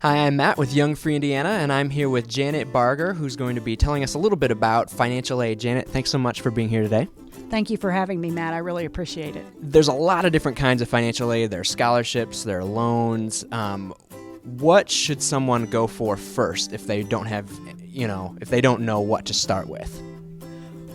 Hi, I'm Matt with Young Free Indiana, and I'm here with Janet Barger, who's going to be telling us a little bit about financial aid. Janet, thanks so much for being here today. Thank you for having me, Matt. I really appreciate it. There's a lot of different kinds of financial aid. There are scholarships, there are loans. What should someone go for first if they don't have, if they don't know what to start with?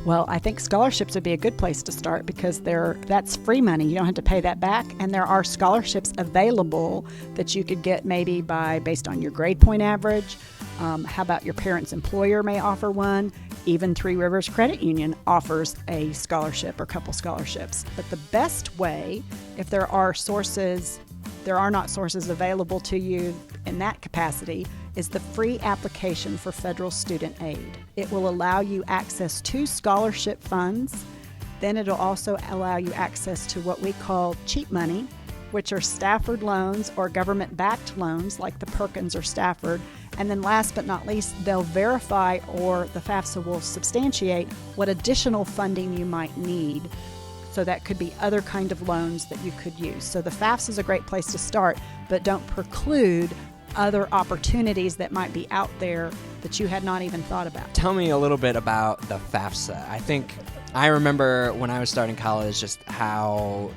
Well, I think scholarships would be a good place to start because that's free money. You don't have to pay that back, and there are scholarships available that you could get maybe based on your grade point average. How about your parent's employer may offer one? Even Three Rivers Credit Union offers a scholarship or couple scholarships. But the best way, if there are not sources available to you in that capacity, is the free application for federal student aid. It will allow you access to scholarship funds. Then it'll also allow you access to what we call cheap money, which are Stafford loans or government-backed loans like the Perkins or Stafford. And then last but not least, they'll verify, or the FAFSA will substantiate, what additional funding you might need. So that could be other kind of loans that you could use. So the FAFSA is a great place to start, but don't preclude other opportunities that might be out there that you had not even thought about. Tell me a little bit about the FAFSA. I remember when I was starting college just how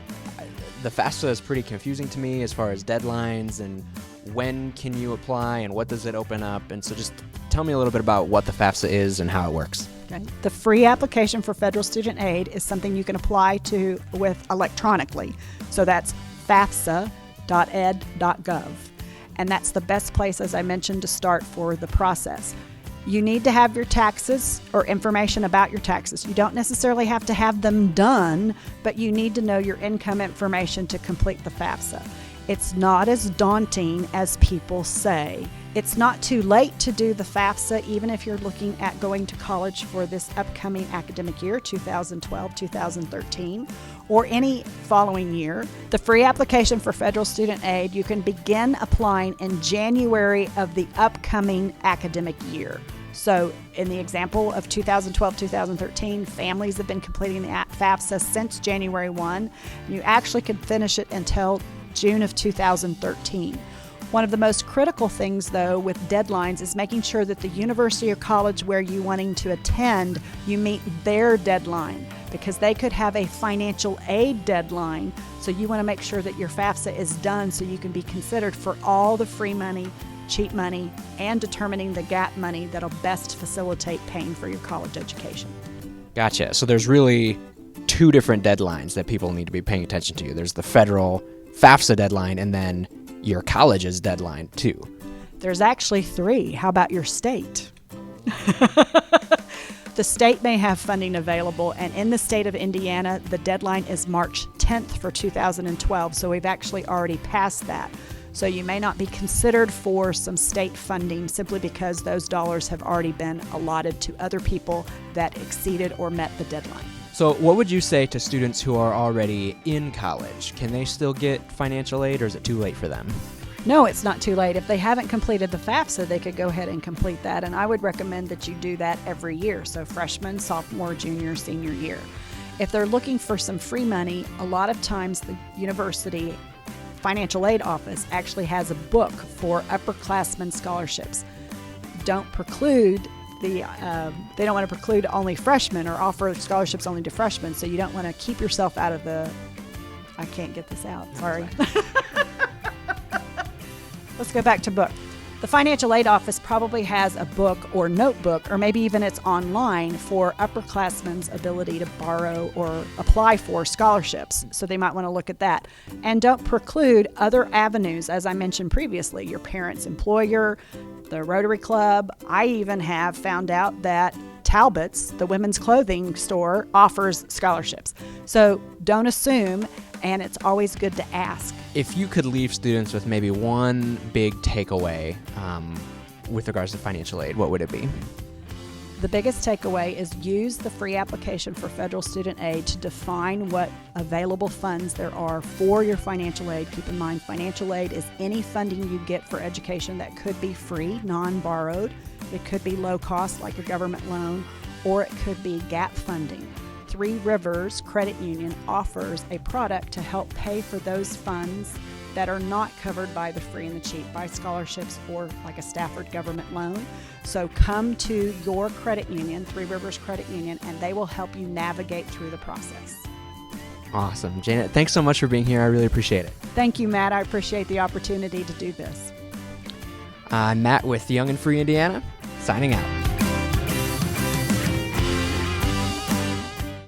the FAFSA is pretty confusing to me as far as deadlines and when can you apply and what does it open up. And so just tell me a little bit about what the FAFSA is and how it works. Okay. The free application for federal student aid is something you can apply to with electronically. So that's FAFSA.ed.gov. And that's the best place, as I mentioned, to start for the process. You need to have your taxes or information about your taxes. You don't necessarily have to have them done, but you need to know your income information to complete the FAFSA. It's not as daunting as people say. It's not too late to do the FAFSA, even if you're looking at going to college for this upcoming academic year, 2012-2013, or any following year. The free application for federal student aid, you can begin applying in January of the upcoming academic year. So in the example of 2012-2013, families have been completing the FAFSA since January 1, and you actually could finish it until June of 2013. One of the most critical things, though, with deadlines is making sure that the university or college where you're wanting to attend, you meet their deadline, because they could have a financial aid deadline. So you want to make sure that your FAFSA is done so you can be considered for all the free money, cheap money, and determining the gap money that'll best facilitate paying for your college education. Gotcha. So there's really two different deadlines that people need to be paying attention to. There's the federal FAFSA deadline and then your college's deadline too. There's actually three. How about your state? The state may have funding available, and in the state of Indiana, the deadline is March 10th for 2012, so we've actually already passed that. So you may not be considered for some state funding simply because those dollars have already been allotted to other people that exceeded or met the deadline. So what would you say to students who are already in college? Can they still get financial aid, or is it too late for them? No, it's not too late. If they haven't completed the FAFSA, they could go ahead and complete that, and I would recommend that you do that every year, so freshman, sophomore, junior, senior year. If they're looking for some free money, a lot of times the university financial aid office actually has a book for upperclassmen scholarships. Don't preclude they don't want to preclude only freshmen or offer scholarships only to freshmen, so you don't want to keep yourself out of the... I can't get this out, sorry. Let's go back to book. The financial aid office probably has a book or notebook, or maybe even it's online, for upperclassmen's ability to borrow or apply for scholarships. So they might want to look at that. And don't preclude other avenues, as I mentioned previously, your parent's employer, the Rotary Club. I even have found out that Talbot's, the women's clothing store, offers scholarships. So don't assume, and it's always good to ask. If you could leave students with maybe one big takeaway with regards to financial aid, what would it be? The biggest takeaway is use the free application for federal student aid to define what available funds there are for your financial aid. Keep in mind, financial aid is any funding you get for education that could be free, non-borrowed. It could be low cost, like a government loan, or it could be gap funding. Three Rivers Credit Union offers a product to help pay for those funds that are not covered by the free and the cheap, by scholarships or like a Stafford government loan. So come to your credit union, Three Rivers Credit Union, and they will help you navigate through the process. Awesome. Janet, thanks so much for being here. I really appreciate it. Thank you, Matt. I appreciate the opportunity to do this. I'm Matt with Young and Free Indiana, signing out.